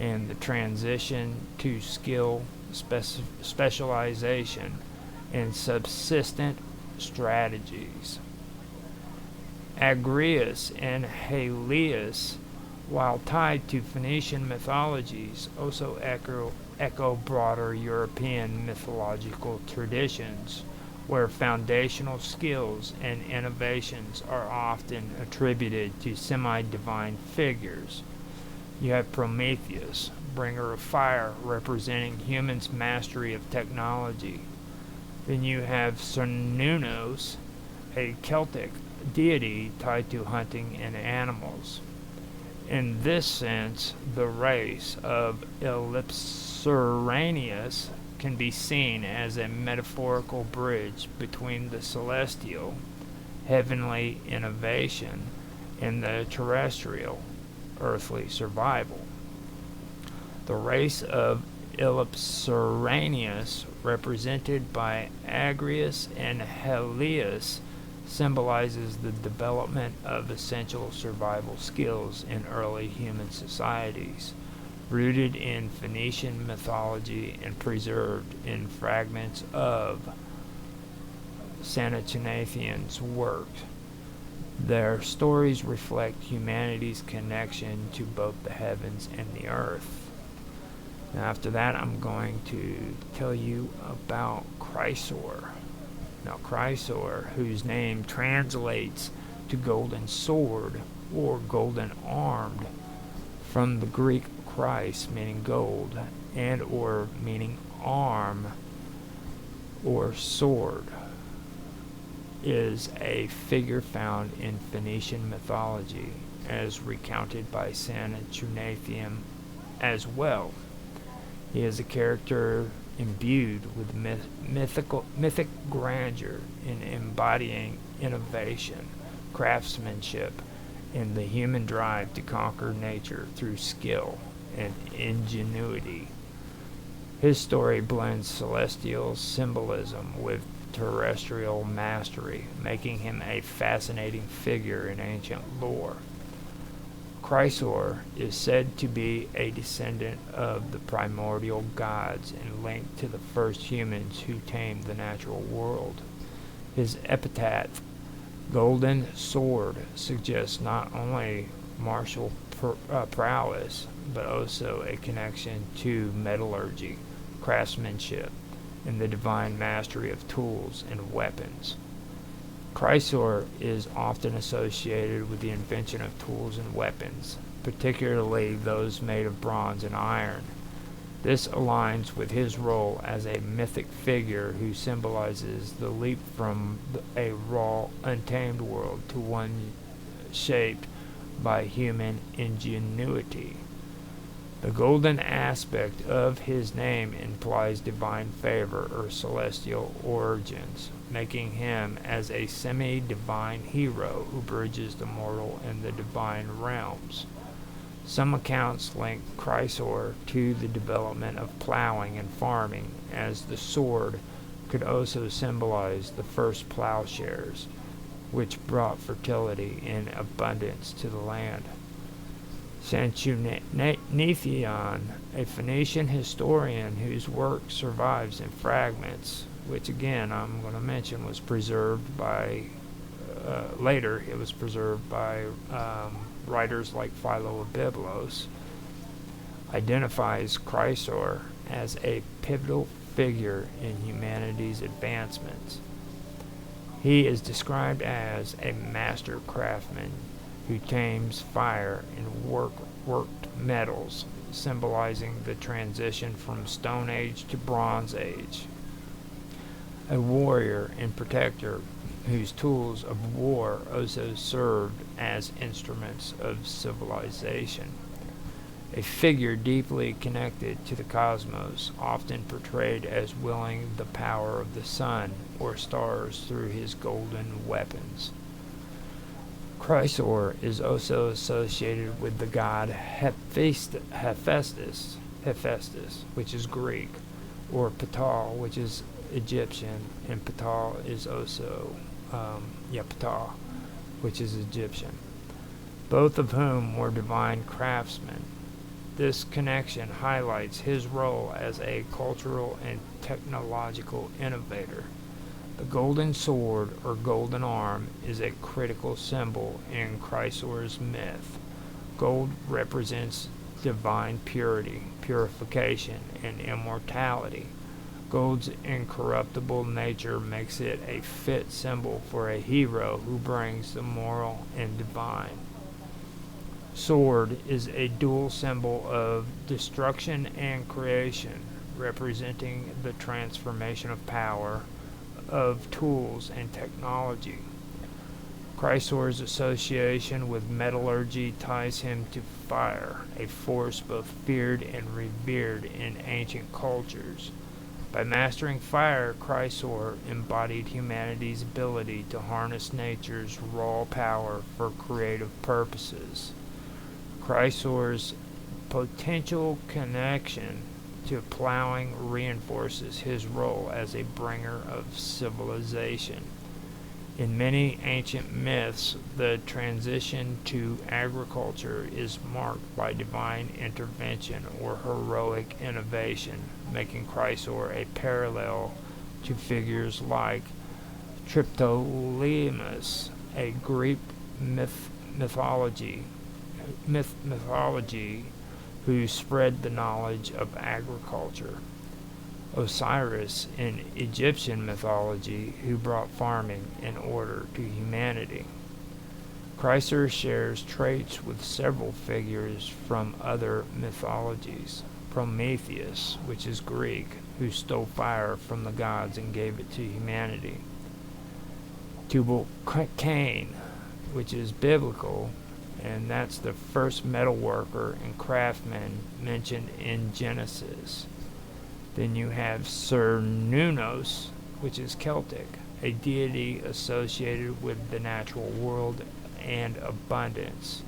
and the transition to skill specialization and subsistent strategies. Agrias and Helios, while tied to Phoenician mythologies, also echo broader European mythological traditions, where foundational skills and innovations are often attributed to semi-divine figures. You have Prometheus, bringer of fire, representing humans' mastery of technology. Then you have Cernunnos, a Celtic deity tied to hunting and animals. In this sense, the race of Ellipsiranius can be seen as a metaphorical bridge between the celestial, heavenly innovation and the terrestrial, earthly survival. The race of Ellipsiranius, represented by Agrias and Helios, symbolizes the development of essential survival skills in early human societies, rooted in Phoenician mythology and preserved in fragments of Sanchuniathon's work. Their stories reflect humanity's connection to both the heavens and the earth. Now, after that, I'm going to tell you about Chrysor. Now, Chrysor, whose name translates to golden sword or golden armed, from the Greek Chryse, meaning gold, and or meaning arm or sword, is a figure found in Phoenician mythology, as recounted by Sanchuniathon as well. He is a character imbued with mythic grandeur in embodying innovation, craftsmanship, and the human drive to conquer nature through skill and ingenuity. His story blends celestial symbolism with terrestrial mastery, making him a fascinating figure in ancient lore. Chrysor is said to be a descendant of the primordial gods and linked to the first humans who tamed the natural world. His epitaph, Golden Sword, suggests not only martial prowess, but also a connection to metallurgy, craftsmanship, and the divine mastery of tools and weapons. Chrysor is often associated with the invention of tools and weapons, particularly those made of bronze and iron. This aligns with his role as a mythic figure who symbolizes the leap from a raw, untamed world to one shaped by human ingenuity. The golden aspect of his name implies divine favor or celestial origins, making him as a semi-divine hero who bridges the mortal and the divine realms. Some accounts link Chrysor to the development of plowing and farming, as the sword could also symbolize the first plowshares, which brought fertility and abundance to the land. Sanchuniathon, a Phoenician historian whose work survives in fragments, which again I'm going to mention was preserved by, later it was preserved by writers like Philo of Byblos, identifies Chrysor as a pivotal figure in humanity's advancements. He is described as a master craftsman who tames fire and worked metals, symbolizing the transition from Stone Age to Bronze Age. A warrior and protector whose tools of war also served as instruments of civilization. A figure deeply connected to the cosmos, often portrayed as wielding the power of the sun or stars through his golden weapons. Chrysor is also associated with the god Hephaestus, which is Greek, or Ptah, which is Egyptian, and Ptah is also Ptah, which is Egyptian, both of whom were divine craftsmen. This connection highlights his role as a cultural and technological innovator. The golden sword or golden arm is a critical symbol in Chrysor's myth. Gold represents divine purity, purification, and immortality. Gold's incorruptible nature makes it a fit symbol for a hero who brings the moral and divine. Sword is a dual symbol of destruction and creation, representing the transformation of power, of tools and technology. Chrysor's association with metallurgy ties him to fire, a force both feared and revered in ancient cultures. By mastering fire, Chrysor embodied humanity's ability to harness nature's raw power for creative purposes. Chrysor's potential connection to plowing reinforces his role as a bringer of civilization. In many ancient myths, the transition to agriculture is marked by divine intervention or heroic innovation, making Chrysor a parallel to figures like Triptolemus, a Greek mythology who spread the knowledge of agriculture. Osiris in Egyptian mythology, who brought farming and order to humanity. Chrysor shares traits with several figures from other mythologies. Prometheus, which is Greek, who stole fire from the gods and gave it to humanity. Tubal-Cain, which is biblical, and that's the first metal worker and craftsman mentioned in Genesis. Then you have Cernunnos, which is Celtic, a deity associated with the natural world and abundance.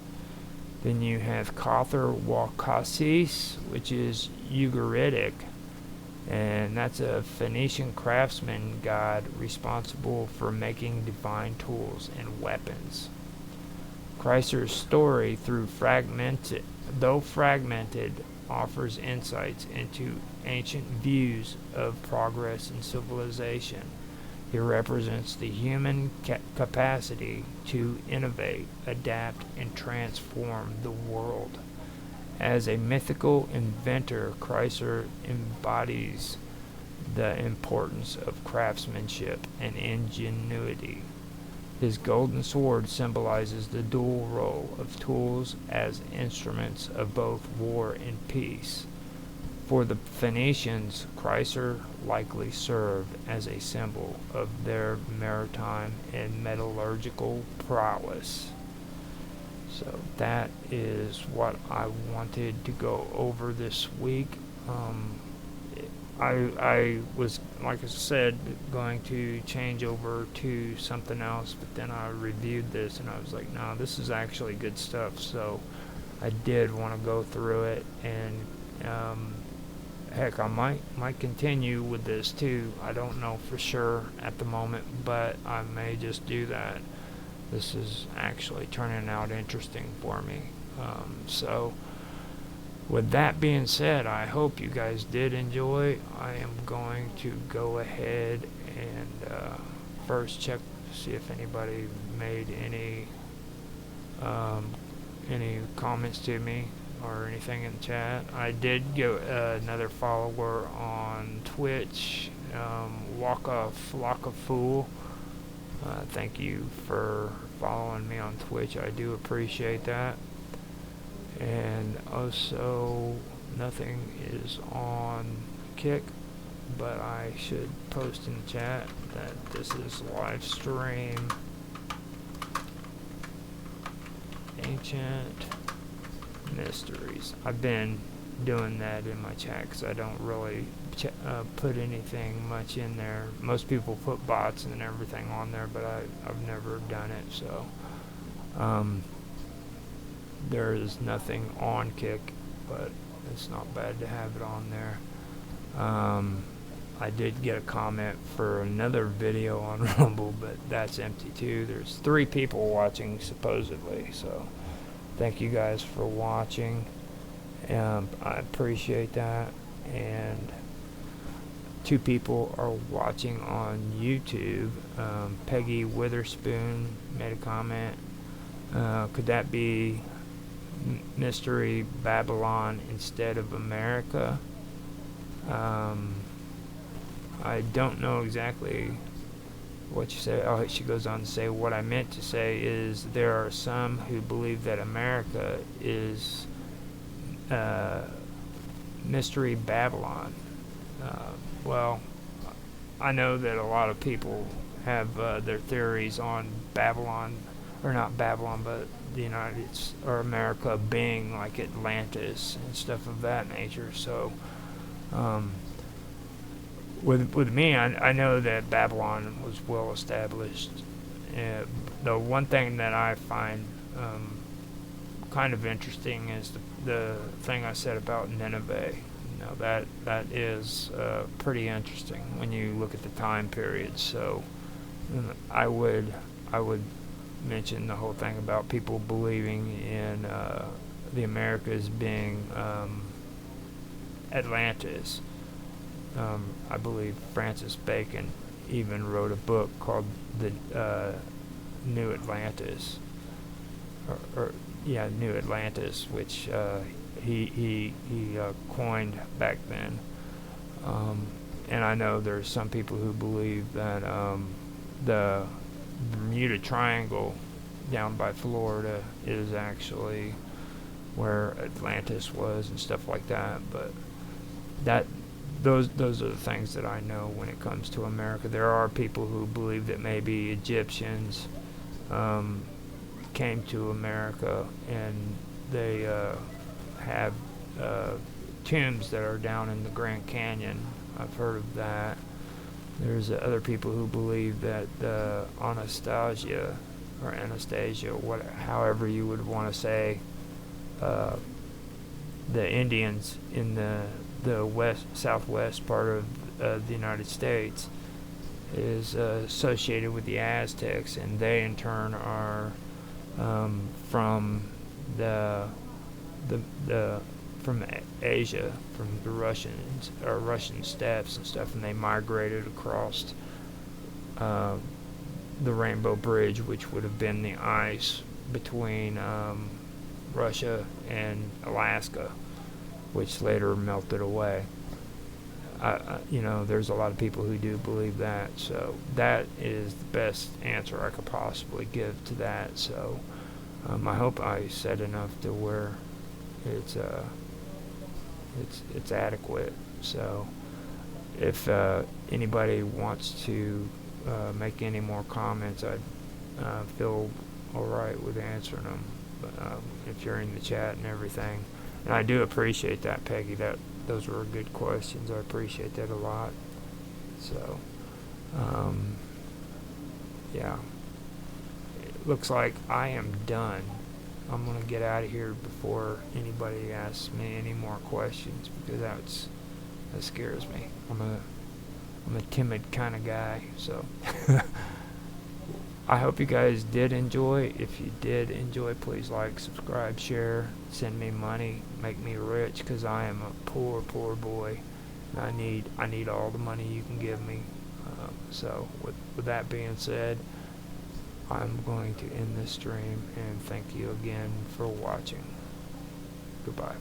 Then you have Cother-Wakasis, which is Ugaritic, and that's a Phoenician craftsman god responsible for making divine tools and weapons. Chrysor's story, though fragmented, offers insights into ancient views of progress and civilization. He represents the human capacity to innovate, adapt, and transform the world. As a mythical inventor, Chrysor embodies the importance of craftsmanship and ingenuity. His golden sword symbolizes the dual role of tools as instruments of both war and peace. For the Phoenicians, Chrysler likely served as a symbol of their maritime and metallurgical prowess. So that is what I wanted to go over this week. I was, like I said, going to change over to something else, but then I reviewed this and I was like, no, this is actually good stuff. So I did want to go through it, and heck, I might continue with this too. I don't know for sure at the moment, but I may just do that. This is actually turning out interesting for me. So with that being said, I hope you guys did enjoy. I am going to go ahead and first check to see if anybody made any comments to me or anything in the chat. I did get another follower on Twitch, Waka Fool. Thank you for following me on Twitch. I do appreciate that. And also, nothing is on Kick, but I should post in the chat that this is live stream Ancient Mysteries. I've been doing that in my chat because I don't really put anything much in there. Most people put bots and everything on there, but I've never done it. So there is nothing on Kick, but it's not bad to have it on there. I did get a comment for another video on Rumble, but that's empty too. There's 3 people watching supposedly, so thank you guys for watching. I appreciate that. And 2 people are watching on YouTube. Peggy Witherspoon made a comment. Could that be Mystery Babylon instead of America? I don't know exactly what you say. Oh, she goes on to say, what I meant to say is there are some who believe that America is Mystery Babylon. Well, I know that a lot of people have their theories on Babylon, or not Babylon, but the United or America being like Atlantis and stuff of that nature. So with me, I know that Babylon was well established. The one thing that I find kind of interesting is the thing I said about Nineveh. You know, that is pretty interesting when you look at the time period. So I would mention the whole thing about people believing in the Americas being Atlantis. I believe Francis Bacon even wrote a book called the New Atlantis, New Atlantis, which he coined back then. And I know there's some people who believe that the Bermuda Triangle down by Florida is actually where Atlantis was and stuff like that. But those are the things that I know when it comes to America. There are people who believe that maybe Egyptians came to America and they have tombs that are down in the Grand Canyon. I've heard of that. There's other people who believe that Anastasia, however you would want to say, the Indians in the southwest part of the United States is associated with the Aztecs, and they in turn are from from Asia, from the Russians or Russian steppes and stuff, and they migrated across the Rainbow Bridge, which would have been the ice between Russia and Alaska, which later melted away. there's a lot of people who do believe that. So that is the best answer I could possibly give to that. So I hope I said enough to where it's adequate. So if anybody wants to make any more comments, I'd feel all right with answering them. If you're in the chat and everything, and I do appreciate that, Peggy. Those were good questions. I appreciate that a lot. So, yeah. It looks like I am done. I'm gonna get out of here before anybody asks me any more questions, because that scares me. I'm a timid kind of guy, so I hope you guys did enjoy. If you did enjoy, please like, subscribe, share, send me money, make me rich, because I am a poor boy, and I need all the money you can give me. So with that being said, I'm going to end this stream, and thank you again for watching. Goodbye.